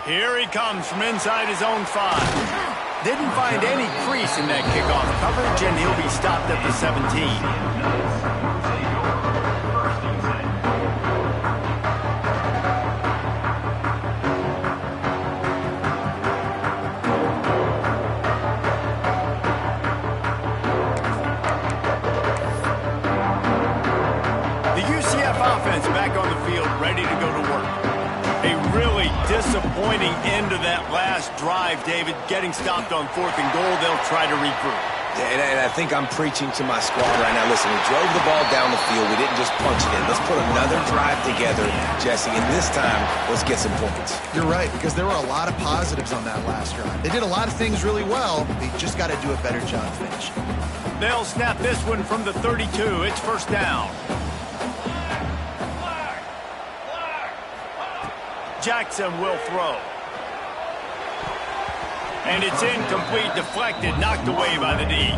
Here he comes from inside his own 5. Didn't find any crease in that kickoff coverage, and he'll be stopped at the 17. Back on the field, ready to go to work. A really disappointing end to that last drive, David. Getting stopped on 4th and goal, they'll try to regroup. And I think I'm preaching to my squad right now. Listen, we drove the ball down the field. We didn't just punch it in. Let's put another drive together, Jesse, and this time, let's get some points. You're right, because there were a lot of positives on that last drive. They did a lot of things really well. They just got to do a better job finishing. They'll snap this one from the 32. It's first down. Jackson will throw. And it's incomplete, deflected, knocked away by the D.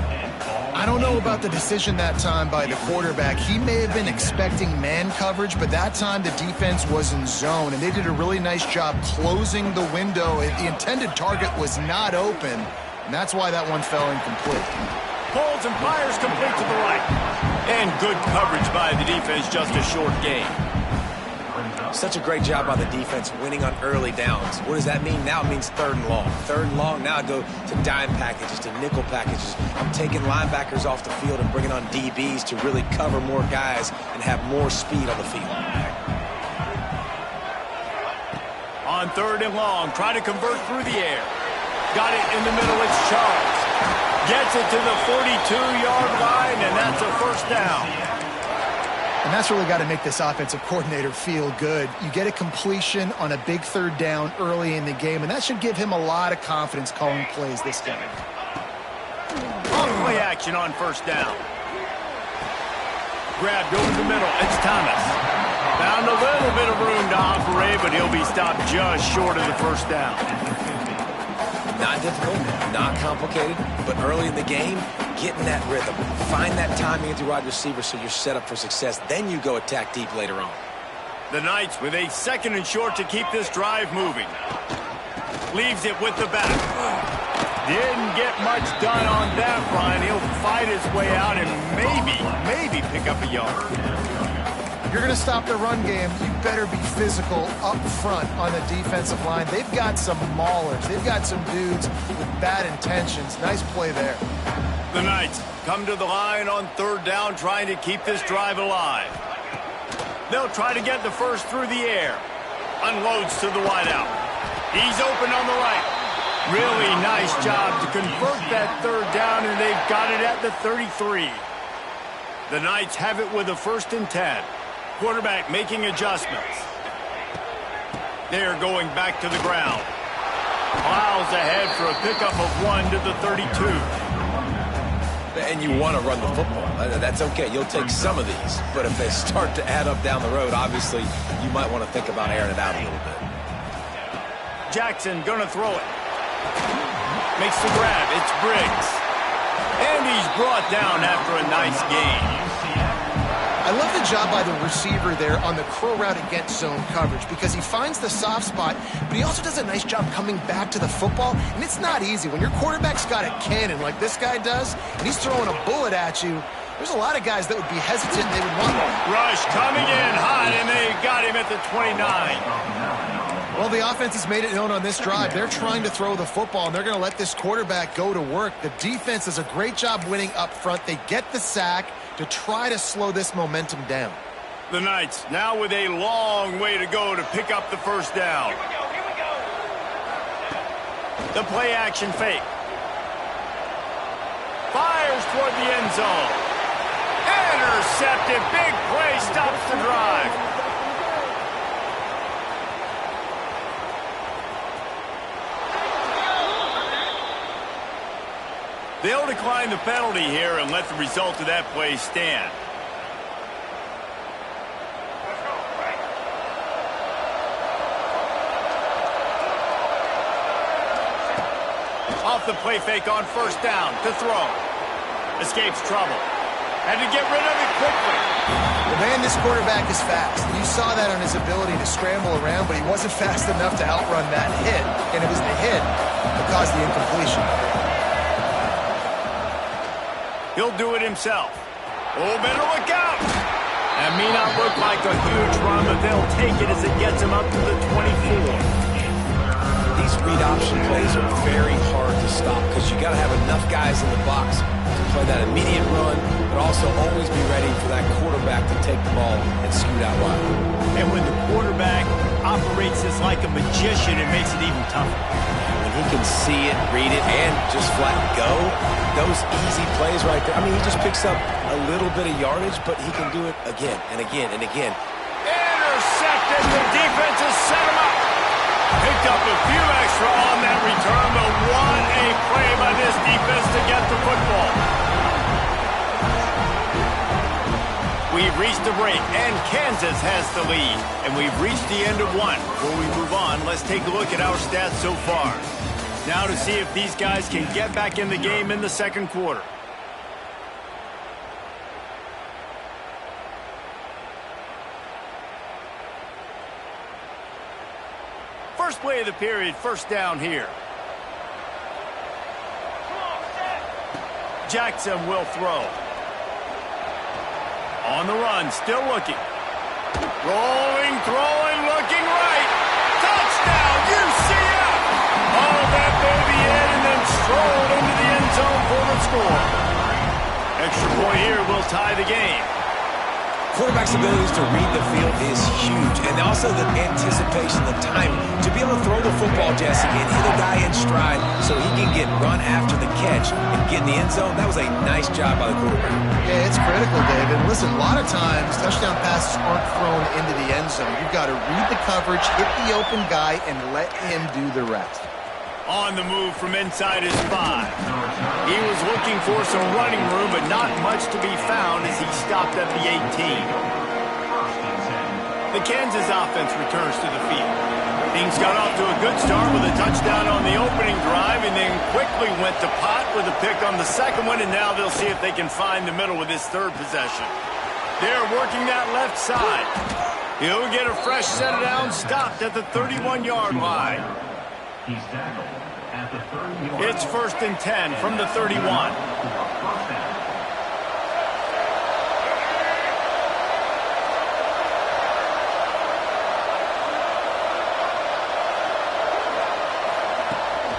I don't know about the decision that time by the quarterback. He may have been expecting man coverage, but that time the defense was in zone, and they did a really nice job closing the window. The intended target was not open, and that's why that one fell incomplete. Pulls and fires complete to the right. And good coverage by the defense, just a short gain. Such a great job by the defense winning on early downs. What does that mean? Now it means 3rd and long. 3rd and long, now I go to dime packages, to nickel packages. I'm taking linebackers off the field and bringing on DBs to really cover more guys and have more speed on the field. On 3rd and long, try to convert through the air. Got it in the middle, it's Charles. Gets it to the 42-yard line, and that's a first down. And that's really got to make this offensive coordinator feel good. You get a completion on a big 3rd down early in the game, and that should give him a lot of confidence calling plays this game. On play action on first down. Grabbed over the middle. It's Thomas. Found a little bit of room to operate, but he'll be stopped just short of the first down. Not difficult, not complicated, but early in the game, get in that rhythm. Find that timing at the wide receiver so you're set up for success. Then you go attack deep later on. The Knights with a 2nd and short to keep this drive moving. Leaves it with the back. Didn't get much done on that run. He'll fight his way out and maybe pick up a yard. If you're going to stop the run game, you better be physical up front on the defensive line. They've got some maulers. They've got some dudes with bad intentions. Nice play there. The Knights come to the line on 3rd down, trying to keep this drive alive. They'll try to get the first through the air. Unloads to the wideout. He's open on the right. Really nice job to convert that 3rd down, and they've got it at the 33. The Knights have it with a 1st and 10. Quarterback making adjustments. They're going back to the ground. Miles ahead for a pickup of 1 to the 32. And you want to run the football. That's okay. You'll take some of these. But if they start to add up down the road, obviously, you might want to think about airing it out a little bit. Jackson going to throw it. Makes the grab. It's Briggs. And he's brought down after a nice gain. I love the job by the receiver there on the crow route against zone coverage because he finds the soft spot, but he also does a nice job coming back to the football, and it's not easy. When your quarterback's got a cannon like this guy does, and he's throwing a bullet at you, there's a lot of guys that would be hesitant. They would want one. Rush coming in hot, and they got him at the 29. Well, the offense has made it known on this drive. They're trying to throw the football, and they're going to let this quarterback go to work. The defense does a great job winning up front. They get the sack to try to slow this momentum down. The Knights now with a long way to go to pick up the first down. Here we go. The play action fake. Fires toward the end zone. Intercepted. Big play stops the drive. They'll decline the penalty here and let the result of that play stand. Off the play fake on first down to throw. Escapes trouble. Had to get rid of it quickly. The Man, this quarterback is fast. You saw that on his ability to scramble around, but he wasn't fast enough to outrun that hit, and it was the hit that caused the incompletion. He'll do it himself. Oh, better look out! That may not look like a huge run, but they'll take it as it gets him up to the 24. These read option plays are very hard to stop because you got to have enough guys in the box to play that immediate run, but also always be ready for that quarterback to take the ball and scoot out wide. And when the quarterback operates this like a magician, it makes it even tougher. When he can see it, read it, and just flat go, those easy plays right there. I mean, he just picks up a little bit of yardage, but he can do it again and again and again. Intercepted. The defense has set him up. Picked up a few extra on that return, but what a play by this defense to get the football. We've reached the break, and Kansas has the lead. And we've reached the end of one. Before we move on, let's take a look at our stats so far. Now to see if these guys can get back in the game in the second quarter. First play of the period, first down here. Jackson will throw. On the run, still looking. Rolling, throwing, looking right. Touchdown, UCF! All that baby in and then strolled into the end zone for the score. Extra point here will tie the game. Quarterback's abilities to read the field is huge, and also the anticipation, the timing. To be able to throw the football, Jesse, and hit a guy in stride so he can get run after the catch and get in the end zone, that was a nice job by the quarterback. Yeah, it's critical, David. Listen, a lot of times, touchdown passes aren't thrown into the end zone. You've got to read the coverage, hit the open guy, and let him do the rest. On the move from inside his 5. He was looking for some running room, but not much to be found as he stopped at the 18. The Kansas offense returns to the field. Things got off to a good start with a touchdown on the opening drive and then quickly went to pot with a pick on the second one, and now they'll see if they can find the middle with this third possession. They're working that left side. He'll get a fresh set of downs stopped at the 31-yard line. He's tackled at the 30-yard line. It's 1st and 10 from the 31.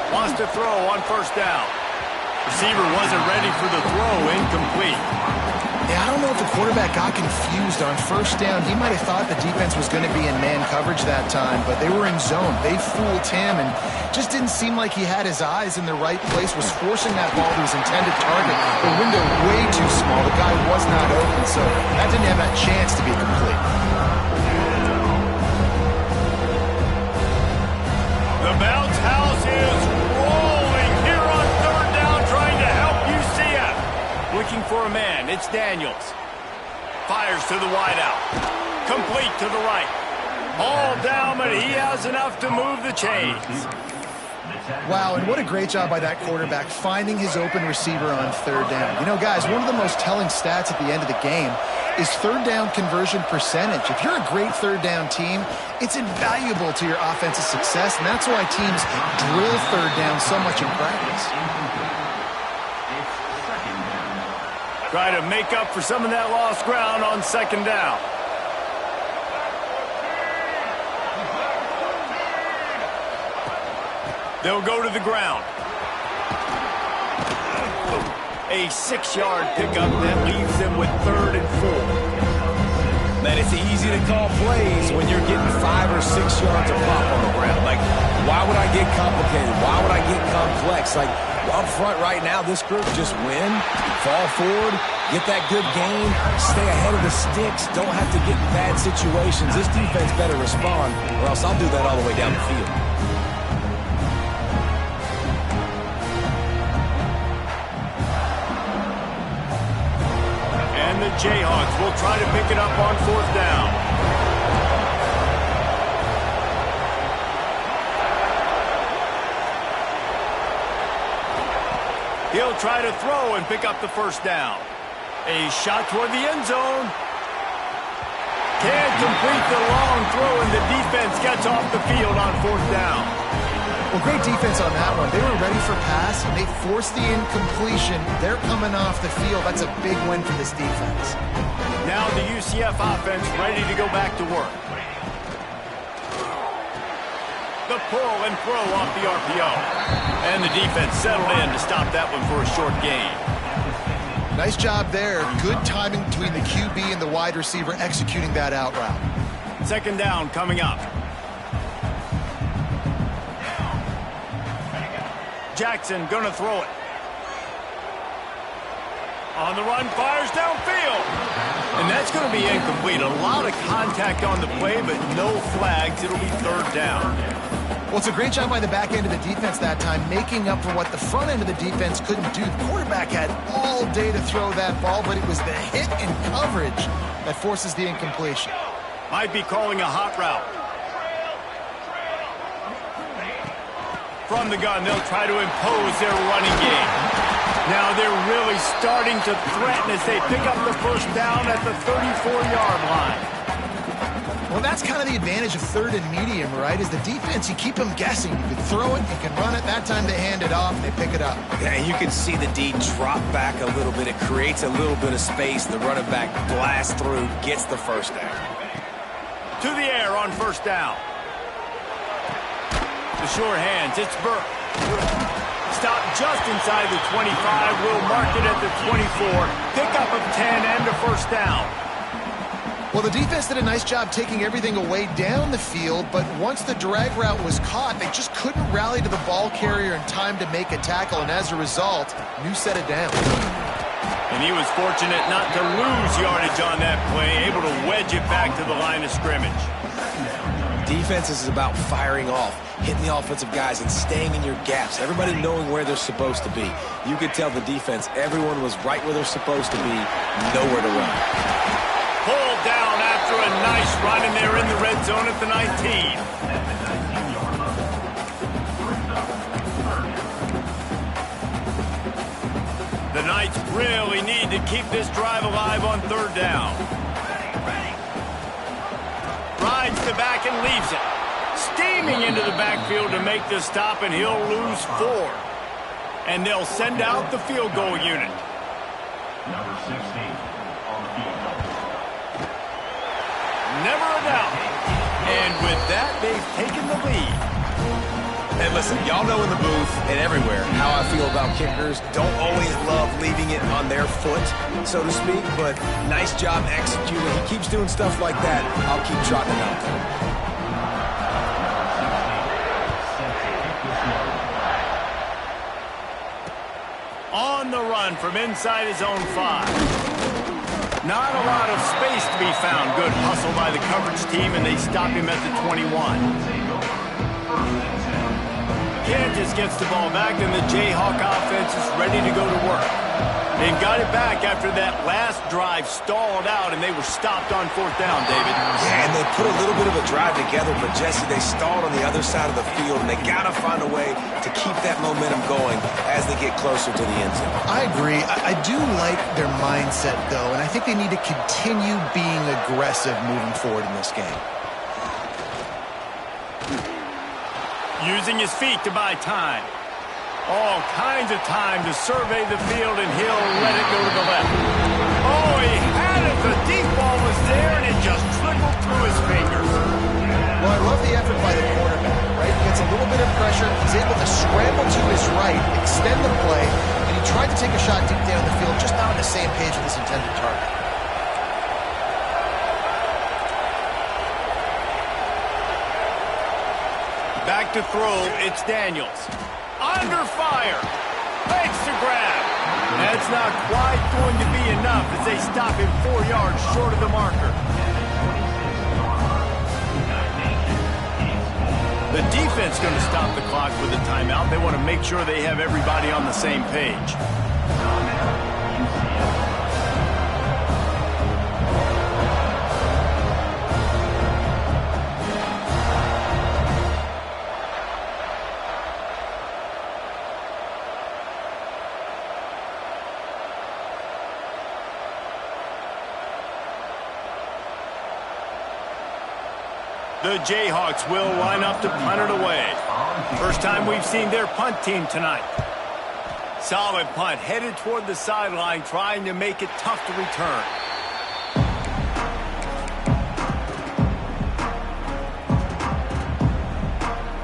Wants to throw on first down. Receiver wasn't ready for the throw, incomplete. Yeah, I don't know if the quarterback got confused on first down. He might have thought the defense was going to be in man coverage that time, but they were in zone. They fooled him and just didn't seem like he had his eyes in the right place, was forcing that ball to his intended target. The window way too small. The guy was not open, so that didn't have that chance to be complete. The bounce house is rolling here on third down, trying to help UCF. Looking for a man, it's Daniels. Fires to the wideout. Complete to the right. All down, but he has enough to move the chains. Wow, and what a great job by that quarterback finding his open receiver on third down. You know, guys, one of the most telling stats at the end of the game is third down conversion percentage. If you're a great third down team, it's invaluable to your offensive success, and that's why teams drill third down so much in practice. Try to make up for some of that lost ground on second down. They'll go to the ground. A 6-yard pickup that leaves them with 3rd and 4. Man, it's easy to call plays when you're getting 5 or 6 yards of pop on the ground. Like, why would I get complicated? Why would I get complex? Like, up front right now, this group just win, fall forward, get that good gain, stay ahead of the sticks, don't have to get in bad situations. This defense better respond, or else I'll do that all the way down the field. And the Jayhawks will try to pick it up on 4th down. He'll try to throw and pick up the first down. A shot toward the end zone. complete the long throw, and the defense gets off the field on 4th down. Well, great defense on that one. They were ready for pass, and they forced the incompletion. They're coming off the field. That's a big win for this defense. Now the UCF offense ready to go back to work. The pull and throw off the RPO. And the defense settled in to stop that one for a short gain. Nice job there. Good timing between the QB and the wide receiver executing that out route. 2nd down coming up. Jackson gonna throw it. On the run, fires downfield. And that's going to be incomplete. A lot of contact on the play, but no flags. It'll be 3rd down. Well, it's a great job by the back end of the defense that time, making up for what the front end of the defense couldn't do. The quarterback had all day to throw that ball, but it was the hit and coverage that forces the incompletion. Might be calling a hot route. From the gun, they'll try to impose their running game. Now they're really starting to threaten as they pick up the 1st down at the 34-yard line. Well, that's kind of the advantage of 3rd and medium, right? Is the defense, you keep them guessing. You can throw it, you can run it. That time they hand it off, and they pick it up. Yeah, and you can see the D drop back a little bit. It creates a little bit of space. The running back blasts through, gets the 1st down. To the air on 1st down. The sure hands, it's Burke. Stop just inside the 25. We'll mark it at the 24. Pickup of 10 and a 1st down. Well, the defense did a nice job taking everything away down the field, but once the drag route was caught, they just couldn't rally to the ball carrier in time to make a tackle, and as a result, New set it down. And he was fortunate not to lose yardage on that play, able to wedge it back to the line of scrimmage. Defense is about firing off, hitting the offensive guys, and staying in your gaps. Everybody knowing where they're supposed to be. You could tell the defense, everyone was right where they're supposed to be, nowhere to run. Pulled down after a nice run, and they're in the red zone at the 19. The Knights really need to keep this drive alive on 3rd down. Rides the back and leaves it. Steaming into the backfield to make the stop, and he'll lose 4. And they'll send out the field goal unit. Number 16 on the field. Never a doubt. And with that, they've taken the lead. And listen, y'all know in the booth and everywhere how I feel about kickers. Don't always love leaving it on their foot, so to speak, but nice job executing. He keeps doing stuff like that. I'll keep trotting him out there. On the run from inside his own 5. Not a lot of space to be found. Good hustle by the coverage team, and they stop him at the 21. Kansas gets the ball back, and the Jayhawk offense is ready to go to work. They've got it back after that last drive stalled out, and they were stopped on 4th down, David. Yeah, and they put a little bit of a drive together, but Jesse, they stalled on the other side of the field, and they got to find a way to keep that momentum going as they get closer to the end zone. I agree. I do like their mindset, though, and I think they need to continue being aggressive moving forward in this game. Using his feet to buy time. All kinds of time to survey the field, and he'll let it go to the left. Oh, he had it. The deep ball was there, and it just trickled through his fingers. Well, I love the effort by the quarterback, right? He gets a little bit of pressure. He's able to scramble to his right, extend the play, and he tried to take a shot deep down the field, just not on the same page with his intended target. Back to throw, it's Daniels. Under fire. Makes the grab. That's not quite going to be enough as they stop him 4 yards short of the marker. The defense going to stop the clock with a timeout. They want to make sure they have everybody on the same page. The Jayhawks will line up to punt it away. First time we've seen their punt team tonight. Solid punt, headed toward the sideline, trying to make it tough to return.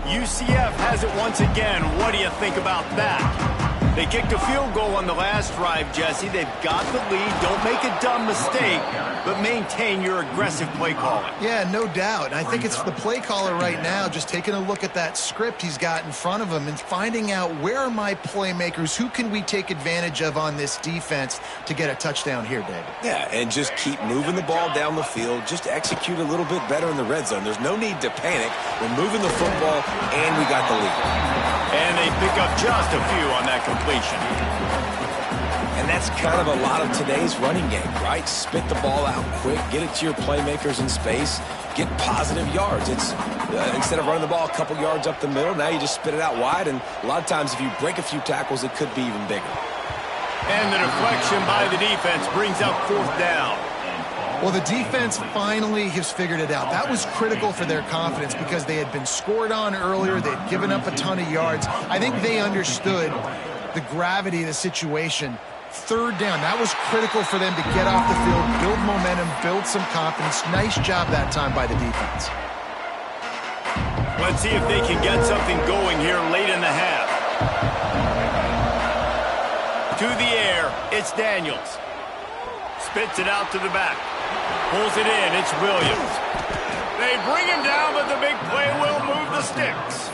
UCF has it once again. What do you think about that? They kicked a field goal on the last drive, Jesse. They've got the lead. Don't make a dumb mistake, but maintain your aggressive play calling. Yeah, no doubt. I think it's the play caller right now just taking a look at that script he's got in front of him and finding out where are my playmakers, who can we take advantage of on this defense to get a touchdown here, David. Yeah, and just keep moving the ball down the field. Just execute a little bit better in the red zone. There's no need to panic. We're moving the football, and we got the lead. And they pick up just a few on that completion. And that's kind of a lot of today's running game, right? Spit the ball out quick, get it to your playmakers in space, get positive yards. It's instead of running the ball a couple yards up the middle, now you just spit it out wide, and a lot of times if you break a few tackles, it could be even bigger. And the deflection by the defense brings up fourth down. Well, the defense finally has figured it out. That was critical for their confidence because they had been scored on earlier. They had given up a ton of yards. I think they understood the gravity of the situation. Third down, that was critical for them to get off the field, build momentum, build some confidence. Nice job that time by the defense. Let's see if they can get something going here late in the half. To the air, it's Daniels. Spits it out to the back. Pulls it in, it's Williams. They bring him down, but the big play will move the sticks.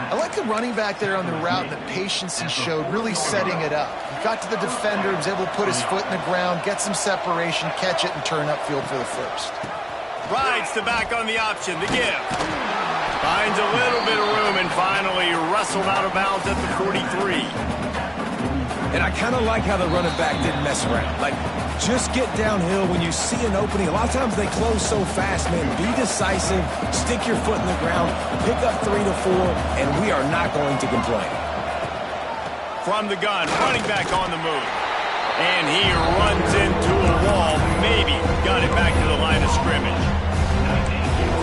I like the running back there on the route and the patience he showed, really setting it up. He got to the defender, was able to put his foot in the ground, get some separation, catch it, and turn upfield for the first. Rides the back on the option, the give. Finds a little bit of room and finally wrestled out of bounds at the 43. And I kind of like how the running back didn't mess around. Like, just get downhill when you see an opening. A lot of times they close so fast, man. Be decisive, stick your foot in the ground, pick up 3 to 4, and we are not going to complain. From the gun, running back on the move. And he runs into a wall. Maybe got it back to the line of scrimmage.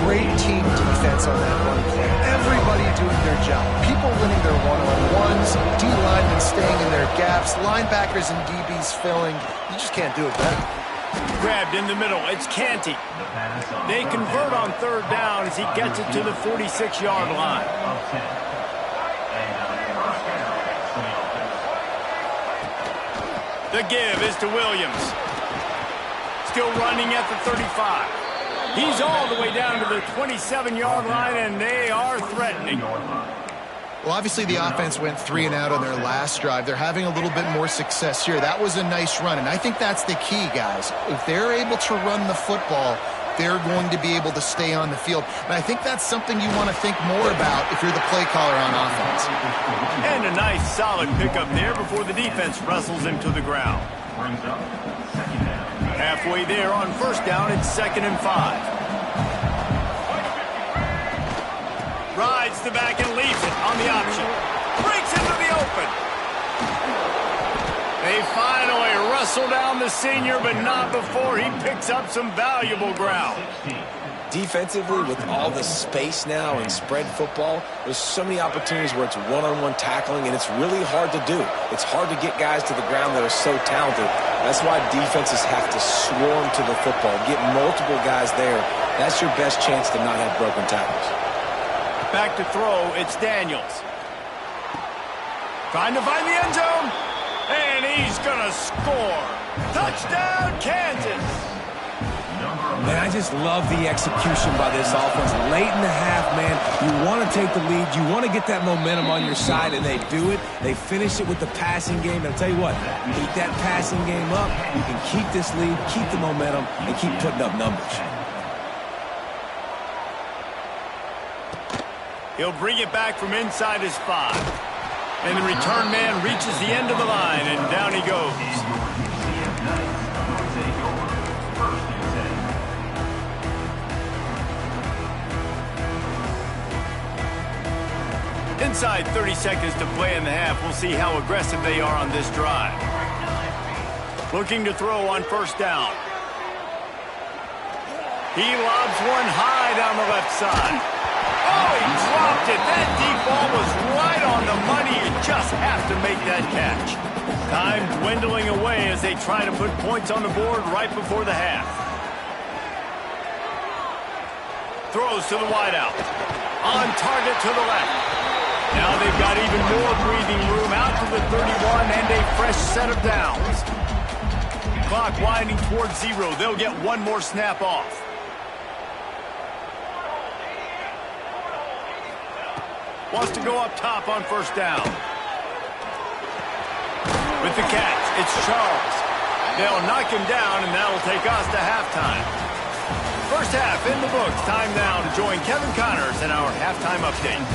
Great team defense on that run play. Everybody doing their job. People winning their one-on-ones, D-linemen staying in their gaps, linebackers and DBs filling. You just can't do it better. Grabbed in the middle. It's Canty. They convert on third down as he gets it to the 46-yard line. The give is to Williams. Still running at the 35. He's all the way down to the 27-yard line, and they are threatening. Well, obviously the offense went 3 and out on their last drive. They're having a little bit more success here. That was a nice run, and I think that's the key, guys. If they're able to run the football, they're going to be able to stay on the field. And I think that's something you want to think more about if you're the play caller on offense. And a nice, solid pickup there before the defense wrestles him to the ground. Halfway there on first down, it's 2nd and 5. Rides the back and leaves it on the option. Breaks into the open. They finally wrestle down the senior, but not before he picks up some valuable ground. Defensively, with all the space now and spread football, there's so many opportunities where it's one-on-one tackling, and it's really hard to do. It's hard to get guys to the ground that are so talented. That's why defenses have to swarm to the football, get multiple guys there. That's your best chance to not have broken tackles. Back to throw, it's Daniels. Trying to find the end zone, and he's going to score. Touchdown, Kansas. Man, I just love the execution by this offense. Late in the half, man, you want to take the lead. You want to get that momentum on your side, and they do it. They finish it with the passing game. And I'll tell you what, keep that passing game up. You can keep this lead, keep the momentum, and keep putting up numbers. He'll bring it back from inside his 5. And the return man reaches the end of the line, and down he goes. Inside 30 seconds to play in the half. We'll see how aggressive they are on this drive. Looking to throw on first down. He lobs one high down the left side. Oh, he dropped it. That deep ball was right on the money. You just have to make that catch. Time dwindling away as they try to put points on the board right before the half. Throws to the wideout. On target to the left. Now they've got even more breathing room out to the 31 and a fresh set of downs. Clock winding towards 0. They'll get one more snap off. Wants to go up top on first down. With the catch, it's Charles. They'll knock him down, and that'll take us to halftime. First half in the books. Time now to join Kevin Connors in our halftime update.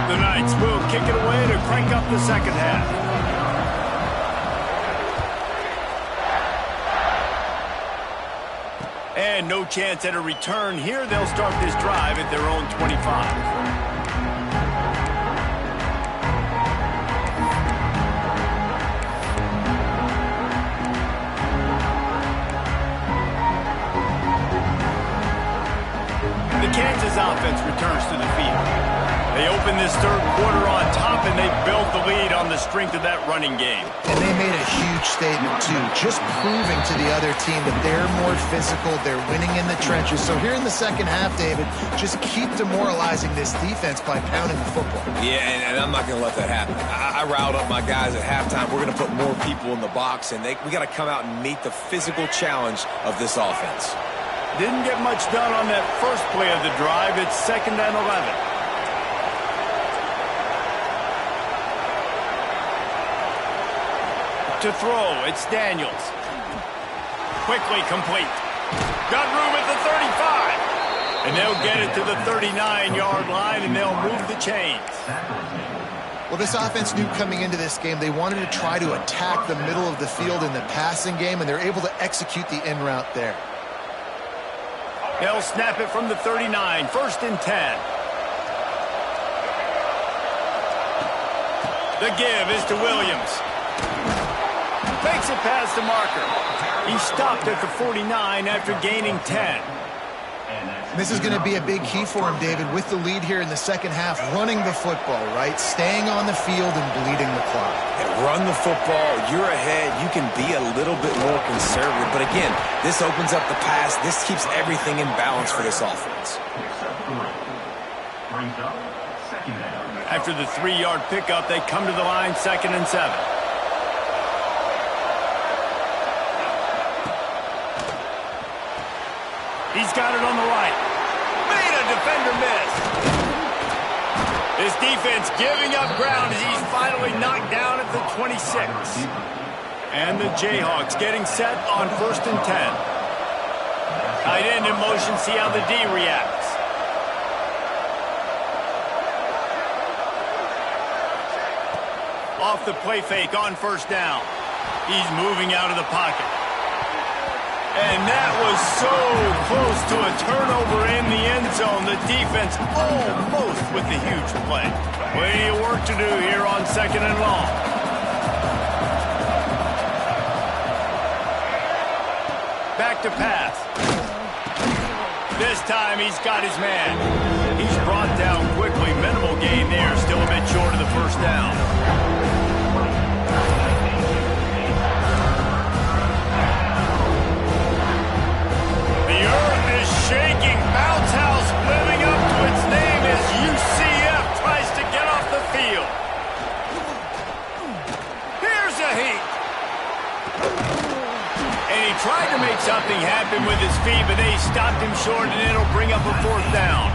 The Knights will kick it away to crank up the second half. And no chance at a return here. They'll start this drive at their own 25. The Kansas offense returns to the field. They open this third quarter on top, and they built the lead on the strength of that running game. And they made a huge statement, too, just proving to the other team that they're more physical, they're winning in the trenches. So here in the second half, David, just keep demoralizing this defense by pounding the football. Yeah, and I'm not going to let that happen. I riled up my guys at halftime. We're going to put more people in the box, and we got to come out and meet the physical challenge of this offense. Didn't get much done on that first play of the drive. It's 2nd and 11. To throw, it's Daniels. Quickly complete. Got room at the 35. And they'll get it to the 39-yard line, and they'll move the chains. Well, this offense knew coming into this game they wanted to try to attack the middle of the field in the passing game, and they're able to execute the in route there. They'll snap it from the 39, 1st and 10. The give is to Williams. Makes it past the marker. He stopped at the 49 after gaining 10. This is going to be a big key for him, David, with the lead here in the second half, running the football, right? Staying on the field and bleeding the clock. And run the football. You're ahead. You can be a little bit more conservative. But again, this opens up the pass. This keeps everything in balance for this offense. After the 3-yard pickup, they come to the line 2nd and 7. He's got it on the right. Made a defender miss. This defense giving up ground as he's finally knocked down at the 26. And the Jayhawks getting set on 1st and 10. Tight end in motion, see how the D reacts. Off the play fake on 1st down. He's moving out of the pocket. And that was so close to a turnover in the end zone. The defense almost with the huge play. Plenty of work to do here on 2nd and long. Back to pass. This time he's got his man. He's brought down quickly. Minimal gain there. Still a bit short of the 1st down. Shaking, bounce house living up to its name as UCF tries to get off the field. Here's a heat. And he tried to make something happen with his feet, but they stopped him short, and it'll bring up a 4th down.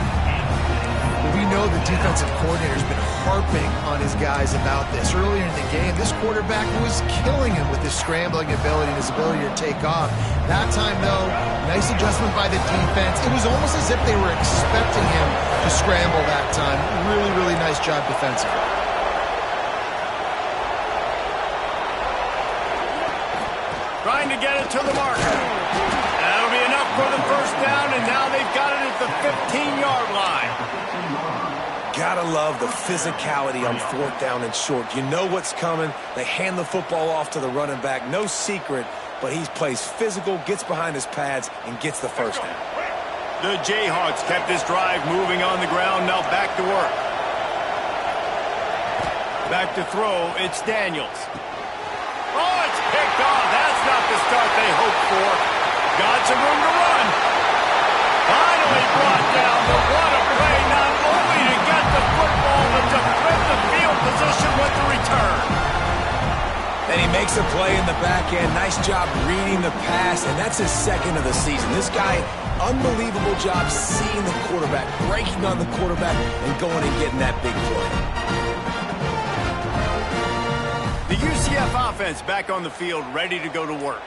We know the defensive coordinator's been harping on his guys about this. Earlier in the game, this quarterback was killing him with his scrambling ability and his ability to take off. That time, though, nice adjustment by the defense. It was almost as if they were expecting him to scramble that time. Really, really nice job defensively. Trying to get it to the marker. That'll be enough for the 1st down, and now they've got it at the 15-yard line. Gotta love the physicality on 4th down and short. You know what's coming. They hand the football off to the running back. No secret, but he plays physical, gets behind his pads, and gets the first down. The Jayhawks kept this drive moving on the ground. Now back to work. Back to throw. It's Daniels. Oh, it's picked off. That's not the start they hoped for. Got some room to run. Finally brought down, but what a play, not only to get the football, but to flip the field position with the return. And he makes a play in the back end. Nice job reading the pass, and that's his second of the season. This guy, unbelievable job seeing the quarterback, breaking on the quarterback, and going and getting that big play. The UCF offense back on the field, ready to go to work.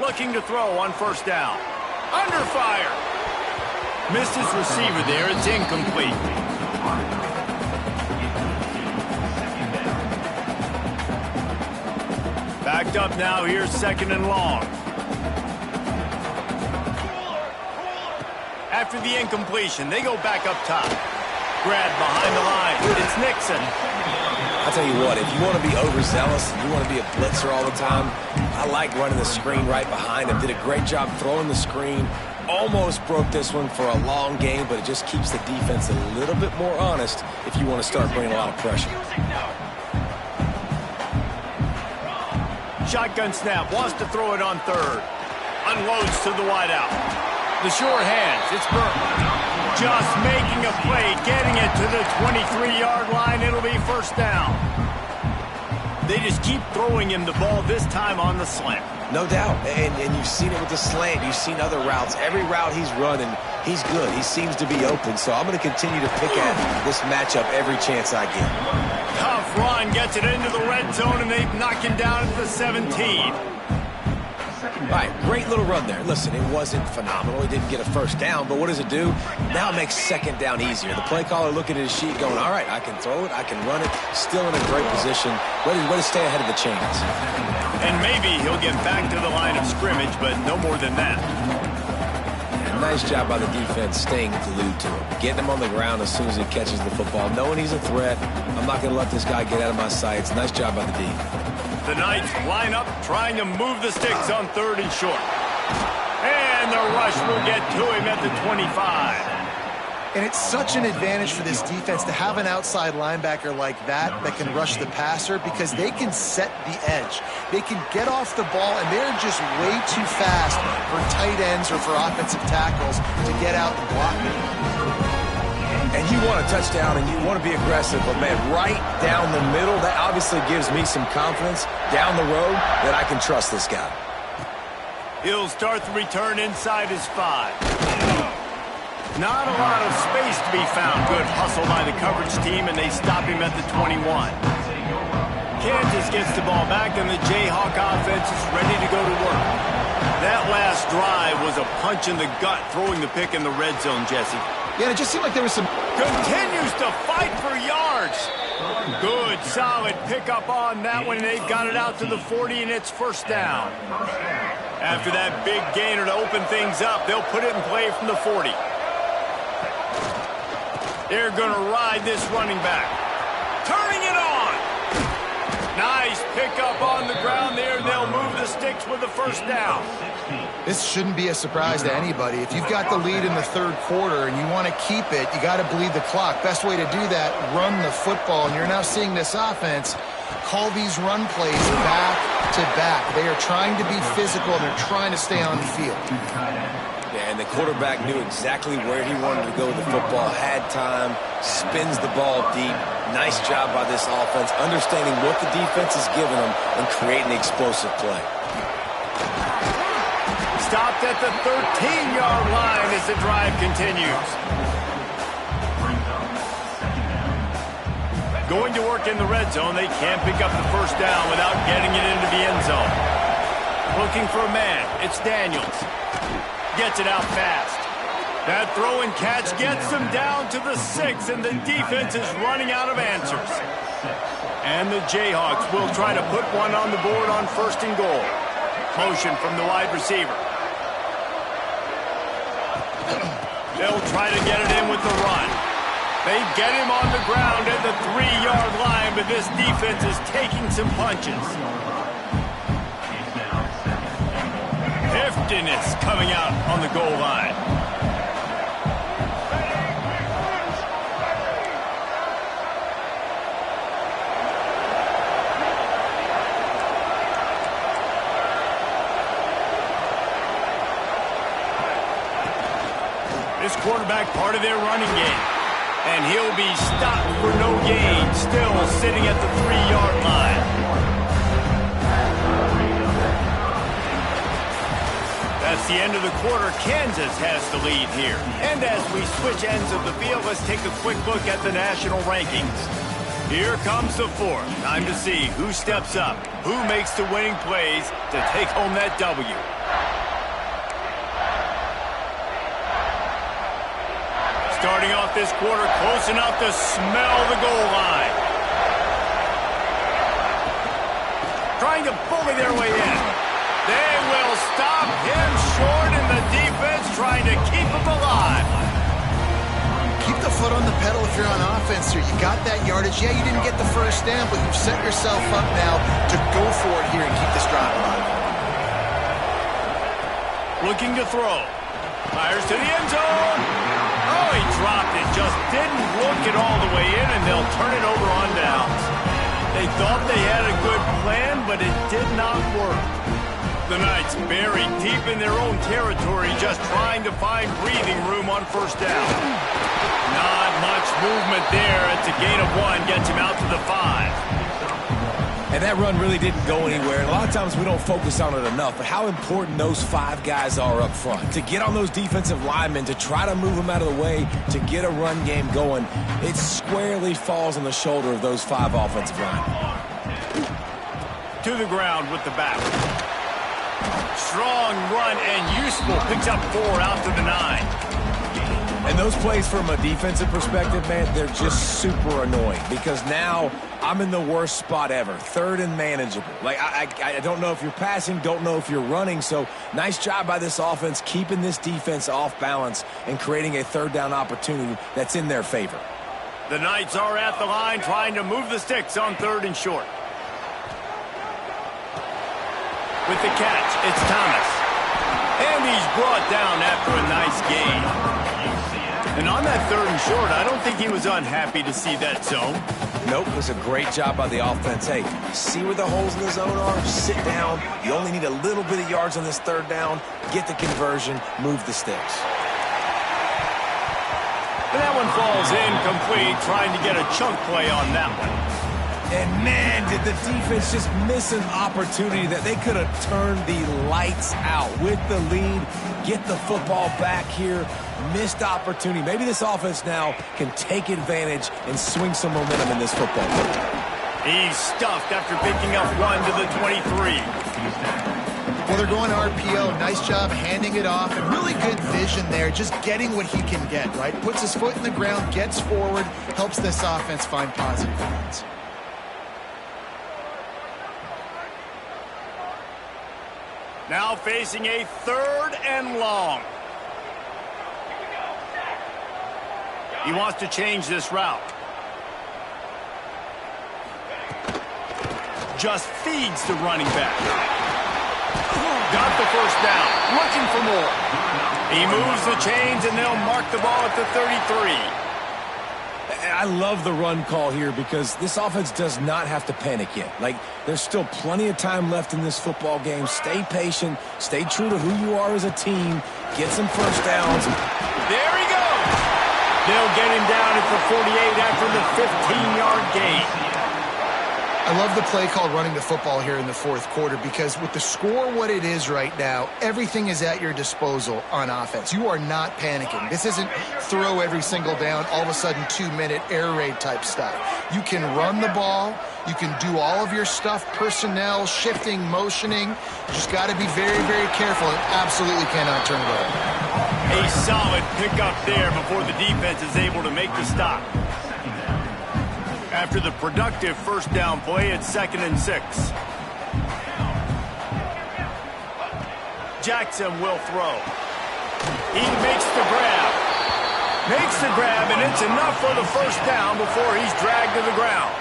Looking to throw on 1st down. Under fire. Missed his receiver there. It's incomplete. Backed up now. Here's 2nd and long. After the incompletion, they go back up top. Grab behind the line. It's Nixon. I'll tell you what, if you want to be overzealous, you want to be a blitzer all the time, I like running the screen right behind him. Did a great job throwing the screen. Almost broke this one for a long game, but it just keeps the defense a little bit more honest if you want to start bringing a lot of pressure. Shotgun snap, wants to throw it on 3rd. Unloads to the wideout. The short hands, it's Burton. Just making a play, getting it to the 23-yard line. It'll be 1st down. They just keep throwing him the ball, this time on the slant. No doubt, and you've seen it with the slant. You've seen other routes. Every route he's running, he's good. He seems to be open, so I'm going to continue to pick at this matchup every chance I get. Tough run, gets it into the red zone, and they've knocked him down at the 17. All right, great little run there. Listen, it wasn't phenomenal. He didn't get a 1st down, but what does it do? Now it makes 2nd down easier. The play caller looking at his sheet going, all right, I can throw it, I can run it, still in a great position, ready to stay ahead of the chains. And maybe he'll get back to the line of scrimmage, but no more than that. And nice job by the defense staying glued to him, getting him on the ground as soon as he catches the football, knowing he's a threat. I'm not going to let this guy get out of my sights. Nice job by the D. The Knights line up, trying to move the sticks on 3rd and short. And the rush will get to him at the 25. And it's such an advantage for this defense to have an outside linebacker like that can rush the passer, because they can set the edge. They can get off the ball, and they're just way too fast for tight ends or for offensive tackles to get out and block them. And you want a touchdown, and you want to be aggressive, but, man, right down the middle, that obviously gives me some confidence down the road that I can trust this guy. He'll start the return inside his 5. Not a lot of space to be found. Good hustle by the coverage team, and they stop him at the 21. Kansas gets the ball back, and the Jayhawk offense is ready to go to work. That last drive was a punch in the gut, throwing the pick in the red zone, Jesse. Yeah, it just seemed like there was some... Continues to fight for yards. Good, solid pickup on that one, and they've got it out to the 40, and it's 1st down. After that big gainer to open things up, they'll put it in play from the 40. They're going to ride this running back. Turning it on. Nice pickup on the ground there. They'll move the sticks with the 1st down. This shouldn't be a surprise to anybody. If you've got the lead in the 3rd quarter and you want to keep it, you got to bleed the clock. Best way to do that, run the football. And you're now seeing this offense call these run plays back to back. They are trying to be physical, and they're trying to stay on the field. Yeah, and the quarterback knew exactly where he wanted to go with the football, had time, spins the ball deep. Nice job by this offense, understanding what the defense is giving them and creating the explosive play. Stopped at the 13-yard line as the drive continues. Going to work in the red zone. They can't pick up the 1st down without getting it into the end zone. Looking for a man. It's Daniels. Gets it out fast. That throw and catch gets them down to the 6, and the defense is running out of answers. And the Jayhawks will try to put one on the board on 1st and goal. Motion from the wide receiver. They'll try to get it in with the run. They get him on the ground at the 3-yard line, but this defense is taking some punches. Heftiness coming out on the goal line. This quarterback part of their running game. And he'll be stopped for no gain, still sitting at the 3-yard line. That's the end of the quarter. Kansas has the lead here. And as we switch ends of the field, let's take a quick look at the national rankings. Here comes the fourth. Time to see who steps up, who makes the winning plays to take home that W. Starting off this quarter close enough to smell the goal line. Trying to bully their way in. They will stop him short, and the defense trying to keep him alive. Keep the foot on the pedal if you're on offense here. You got that yardage. Yeah, you didn't get the first down, but you've set yourself up now to go for it here and keep this drive alive. Looking to throw. Fires to the end zone. Oh, he dropped it. Just didn't look it all the way in, and they'll turn it over on downs. They thought they had a good plan, but it did not work. The Knights buried deep in their own territory, just trying to find breathing room on first down. Not much movement there. It's a gain of 1, gets him out to the 5. And that run really didn't go anywhere. And a lot of times we don't focus on it enough, but how important those 5 guys are up front. To get on those defensive linemen, to try to move them out of the way, to get a run game going, it squarely falls on the shoulder of those 5 offensive linemen. To the ground with the back. Strong run and useful. Picks up 4 out to the 9. And those plays from a defensive perspective, man, they're just super annoying because now I'm in the worst spot ever. 3rd and manageable. Like, I don't know if you're passing, don't know if you're running. So nice job by this offense keeping this defense off balance and creating a 3rd down opportunity that's in their favor. The Knights are at the line trying to move the sticks on 3rd and short. With the catch, it's Thomas. And he's brought down after a nice gain. And on that 3rd and short, I don't think he was unhappy to see that zone. Nope, it was a great job by the offense. Hey, see where the holes in the zone are? Sit down. You only need a little bit of yards on this 3rd down. Get the conversion, move the sticks. And that one falls incomplete, trying to get a chunk play on that one. And man, did the defense just miss an opportunity that they could have turned the lights out with the lead, get the football back here. Missed opportunity. Maybe this offense now can take advantage and swing some momentum in this football game. He's stuffed after picking up 1 to the 23. Well, they're going to RPO. Nice job handing it off, and really good vision there, just getting what he can get, right? Puts his foot in the ground, gets forward, helps this offense find positive runs. Now facing a 3rd and long. He wants to change this route. Just feeds the running back. Got the first down. Looking for more. He moves the chains, and they'll mark the ball at the 33. I love the run call here because this offense does not have to panic yet. Like, there's still plenty of time left in this football game. Stay patient. Stay true to who you are as a team. Get some first downs. There he goes. They'll get him down at the 48 after the 15-yard gain. I love the play call running the football here in the 4th quarter because with the score what it is right now, everything is at your disposal on offense. You are not panicking. This isn't throw every single down, all of a sudden 2-minute air raid type stuff. You can run the ball. You can do all of your stuff, personnel, shifting, motioning. You just got to be very, very careful and absolutely cannot turn it over. A solid pickup there before the defense is able to make the stop. After the productive first down play, it's 2nd and 6. Jackson will throw. He makes the grab. Makes the grab, and it's enough for the first down before he's dragged to the ground.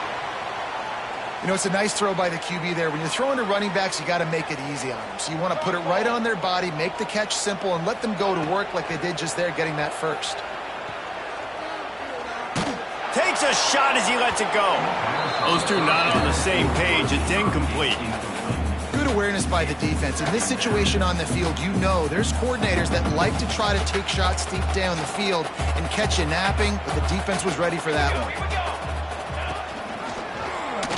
You know, it's a nice throw by the QB there. When you're throwing to running backs, you got to make it easy on them. So you want to put it right on their body, make the catch simple, and let them go to work like they did just there, getting that first. Takes a shot as he lets it go. Those two not on the same page. It's incomplete. Good awareness by the defense. In this situation on the field, you know there's coordinators that like to try to take shots deep down the field and catch you napping, but the defense was ready for that one.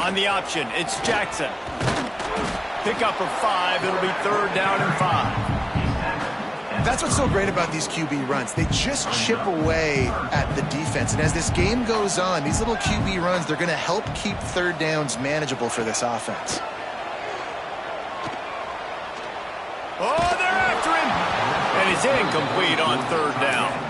On the option, it's Jackson. Pick up of 5. It'll be 3rd down and 5. That's what's so great about these QB runs. They just chip away at the defense. And as this game goes on, these little QB runs, they're going to help keep 3rd downs manageable for this offense. Oh, they're after him. And it's incomplete on 3rd down.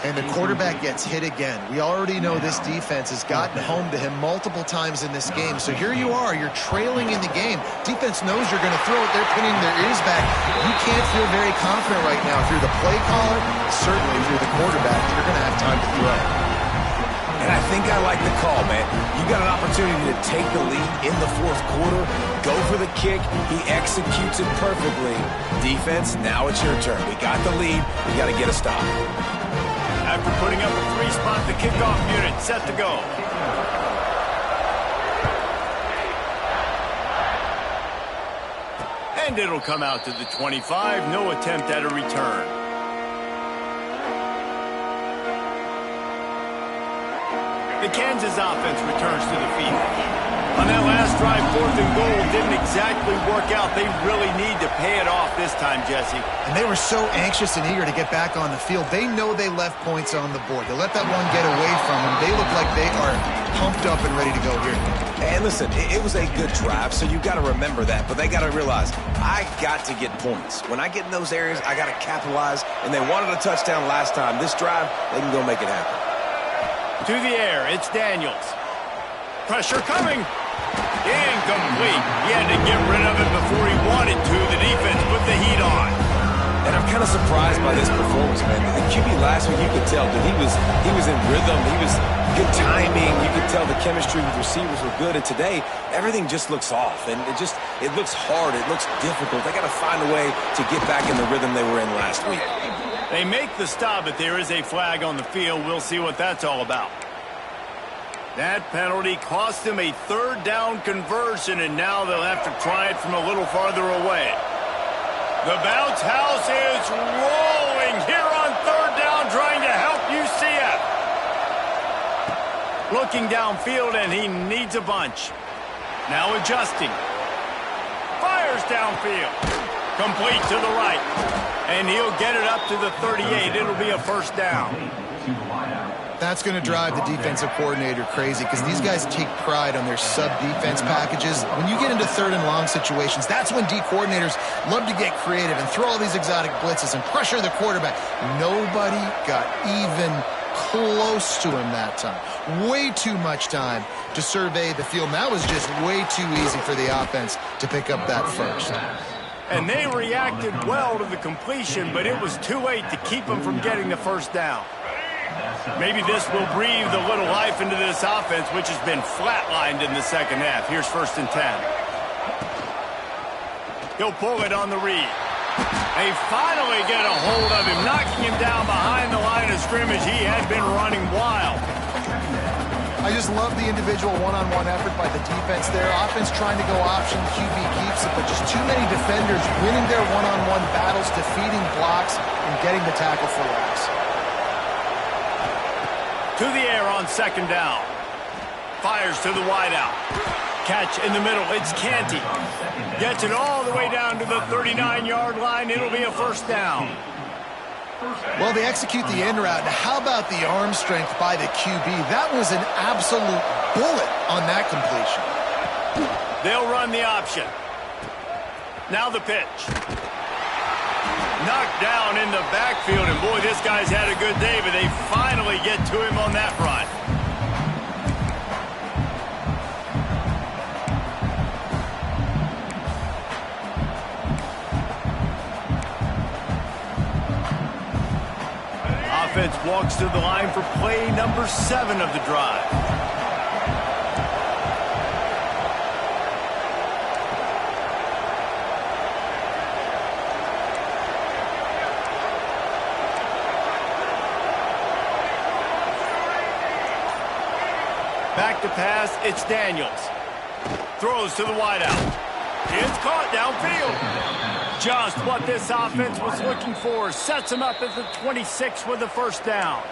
And the quarterback gets hit again. We already know this defense has gotten home to him multiple times in this game. So here you are, you're trailing in the game. Defense knows you're going to throw it. They're pinning their ears back. You can't feel very confident right now through the play caller, certainly through the quarterback. You're going to have time to throw. And I think I like the call, man. You got an opportunity to take the lead in the 4th quarter, go for the kick. He executes it perfectly. Defense, now it's your turn. We got the lead. We got to get a stop. After putting up a 3-spot, the kickoff unit set to go. And it'll come out to the 25. No attempt at a return. The Kansas offense returns to the field. On that last drive, 4th and goal didn't exactly work out. They really need to pay it off this time, Jesse. And they were so anxious and eager to get back on the field. They know they left points on the board. To let that one get away from them, they look like they are pumped up and ready to go here. And listen, it was a good drive, so you got to remember that. But they got to realize, I got to get points. When I get in those areas, I got to capitalize. And they wanted a touchdown last time. This drive, they can go make it happen. To the air, it's Daniels. Pressure coming. Incomplete. He had to get rid of it before he wanted to. The defense put the heat on. And I'm kind of surprised by this performance, man. The QB last week, you could tell that he was in rhythm. He was good timing. You could tell the chemistry with receivers were good. And today, everything just looks off. And it looks hard. It looks difficult. They got to find a way to get back in the rhythm they were in last week. They make the stop, but there is a flag on the field. We'll see what that's all about. That penalty cost them a 3rd down conversion, and now they'll have to try it from a little farther away. The bounce house is rolling here on 3rd down, trying to help UCF. Looking downfield, and he needs a bunch. Now adjusting. Fires downfield. Complete to the right. And he'll get it up to the 38. It'll be a 1st down. That's going to drive the defensive coordinator crazy because these guys take pride on their sub-defense packages. When you get into 3rd and long situations, that's when D coordinators love to get creative and throw all these exotic blitzes and pressure the quarterback. Nobody got even close to him that time. Way too much time to survey the field. And that was just way too easy for the offense to pick up that first. And they reacted well to the completion, but it was too late to keep them from getting the 1st down. Maybe this will breathe a little life into this offense, which has been flatlined in the 2nd half. Here's 1st and 10. He'll pull it on the read. They finally get a hold of him, knocking him down behind the line of scrimmage. He had been running wild. I just love the individual one-on-one effort by the defense there. Offense trying to go option, QB keeps it, but just too many defenders winning their one-on-one battles, defeating blocks, and getting the tackle for loss. To the air on 2nd down. Fires to the wideout. Catch in the middle. It's Canty. Gets it all the way down to the 39-yard line. It'll be a 1st down. Well, they execute the end route. Now, how about the arm strength by the QB? That was an absolute bullet on that completion. They'll run the option. Now the pitch. Knocked down in the backfield, and boy, this guy's had a good day, but they finally get to him on that run. Offense walks to the line for play number 7 of the drive. Back to pass, it's Daniels. Throws to the wideout. It's caught downfield. Just what this offense was looking for. Sets him up at the 26 with the first down.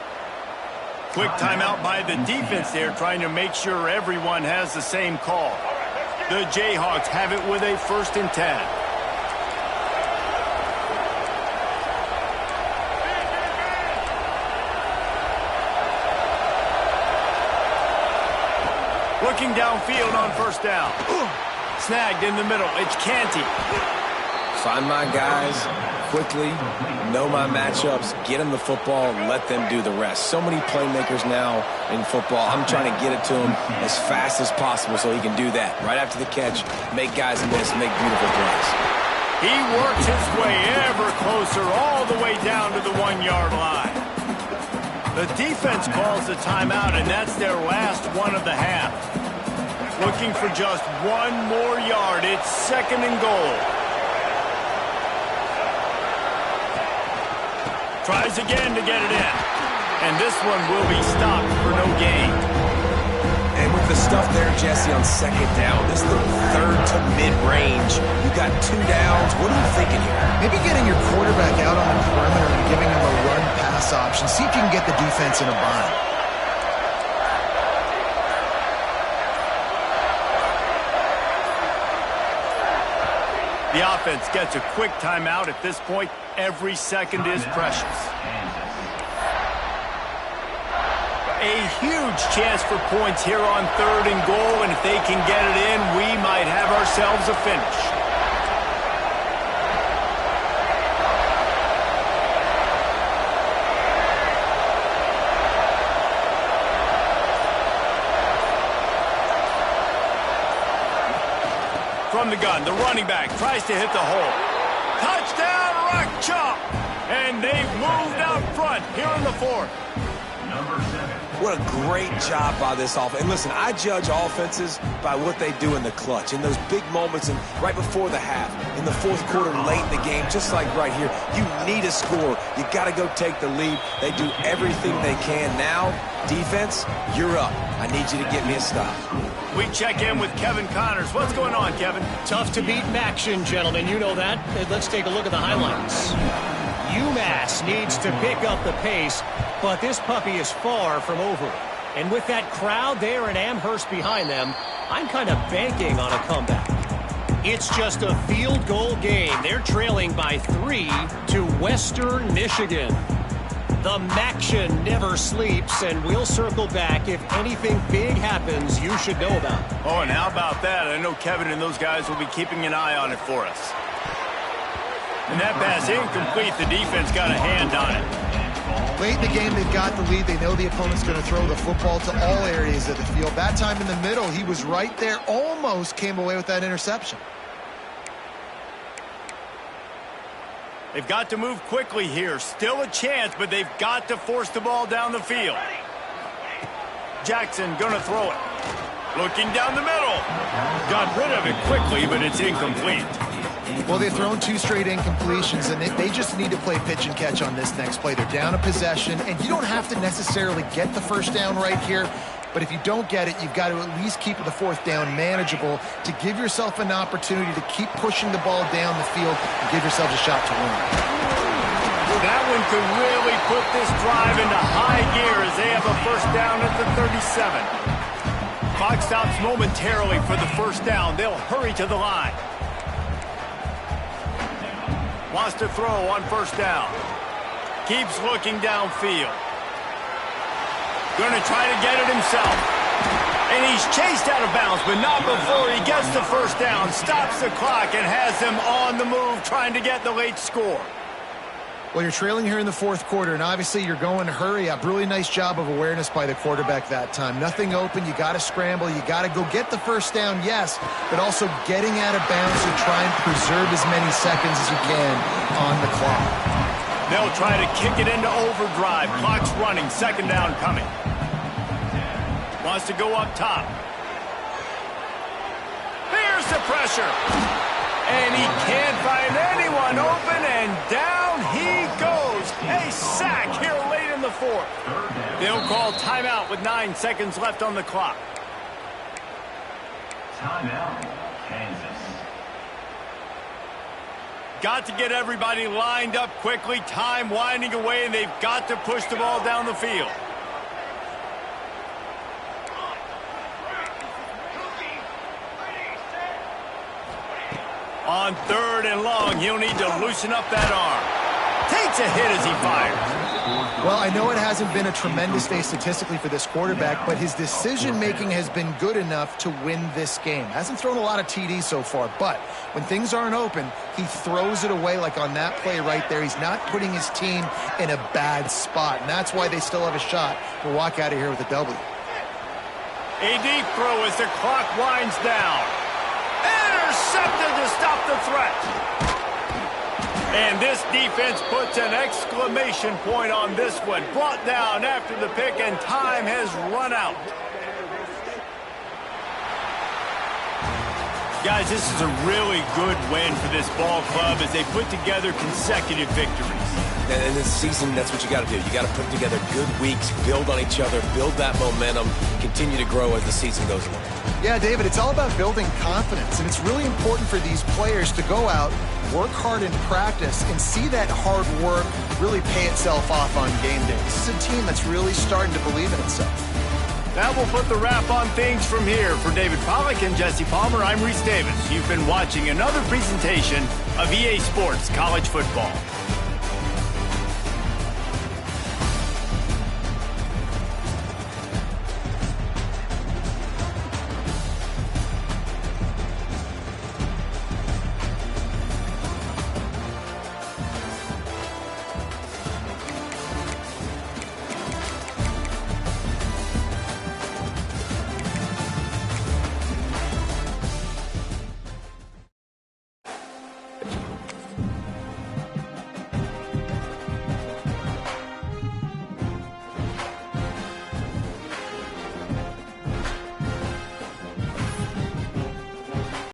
Quick timeout by the defense there, trying to make sure everyone has the same call. The Jayhawks have it with a 1st and 10. Looking downfield on first down. Snagged in the middle. It's Canty. Find my guys quickly, know my matchups, get them the football, and let them do the rest. So many playmakers now in football. I'm trying to get it to him as fast as possible so he can do that. Right after the catch, make guys miss, make beautiful plays. He works his way ever closer all the way down to the 1-yard line. The defense calls the timeout, and that's their last one of the half. Looking for just 1 more yard. It's 2nd and goal. Tries again to get it in. And this one will be stopped for no gain. And with the stuff there, Jesse, on 2nd down, this is the 3rd to mid-range. You got 2 downs. What are you thinking here? Maybe getting your quarterback out on the perimeter and giving him a run-pass option. See if you can get the defense in a bind. The offense gets a quick timeout. At this point, every second is precious. A huge chance for points here on 3rd and goal, and if they can get it in, we might have ourselves a finish. From the gun, the running back tries to hit the hole. Touchdown, Rock Chalk! And they've moved out front here in the 4th. Number 7. What a great job by this offense. And listen, I judge offenses by what they do in the clutch, in those big moments and right before the half, in the 4th quarter, late in the game, just like right here. You need a score. You got to go take the lead. They do everything they can. Now, defense, you're up. I need you to get me a stop. We check in with Kevin Connors. What's going on, Kevin? Tough to beat action, gentlemen. You know that. Let's take a look at the highlights. UMass needs to pick up the pace, but this puppy is far from over. And with that crowd there in Amherst behind them, I'm kind of banking on a comeback. It's just a field goal game. They're trailing by 3 to Western Michigan. The Maction never sleeps, and we'll circle back if anything big happens you should know about. Oh, and how about that? I know Kevin and those guys will be keeping an eye on it for us. And that pass incomplete. The defense got a hand on it. Late in the game, they've got the lead. They know the opponent's going to throw the football to all areas of the field. That time in the middle, he was right there. Almost came away with that interception. They've got to move quickly here. Still a chance, but they've got to force the ball down the field. Jackson gonna throw it. Looking down the middle. Got rid of it quickly, but it's incomplete. Well, they've thrown 2 straight incompletions, and they just need to play pitch and catch on this next play. They're down a possession, and you don't have to necessarily get the first down right here. But if you don't get it, you've got to at least keep the 4th down manageable to give yourself an opportunity to keep pushing the ball down the field and give yourselves a shot to win. That one could really put this drive into high gear as they have a first down at the 37. Clock stops momentarily for the first down. They'll hurry to the line. Wants to throw on first down. Keeps looking downfield. Going to try to get it himself. And he's chased out of bounds, but not before he gets the first down, stops the clock, and has them on the move trying to get the late score. Well, you're trailing here in the 4th quarter, and obviously you're going to hurry up. Really nice job of awareness by the quarterback that time. Nothing open. You got to scramble. You got to go get the first down, yes, but also getting out of bounds to try and preserve as many seconds as you can on the clock. They'll try to kick it into overdrive. Clock's running. Second down coming. Wants to go up top. Here's the pressure. And he can't find anyone open, and down he goes. A sack here late in the fourth. They'll call timeout with 9 seconds left on the clock. Timeout, Kansas. Got to get everybody lined up quickly. Time winding away, and they've got to push the ball down the field. On 3rd and long, he'll need to loosen up that arm. Takes a hit as he fires. Well, I know it hasn't been a tremendous day statistically for this quarterback, but his decision-making has been good enough to win this game. Hasn't thrown a lot of TDs so far, but when things aren't open, he throws it away like on that play right there. He's not putting his team in a bad spot, and that's why they still have a shot to walk out of here with a W. A deep throw as the clock winds down. Intercepted to stop the threat. And this defense puts an exclamation point on this one. Brought down after the pick, and time has run out. Guys, this is a really good win for this ball club as they put together consecutive victories. And in this season, that's what you got to do. You got to put together good weeks, build on each other, build that momentum, continue to grow as the season goes along. Yeah, David, it's all about building confidence, and it's really important for these players to go out, work hard in practice, and see that hard work really pay itself off on game day. This is a team that's really starting to believe in itself. That will put the wrap on things from here. For David Pollack and Jesse Palmer, I'm Reese Davis. You've been watching another presentation of EA Sports College Football.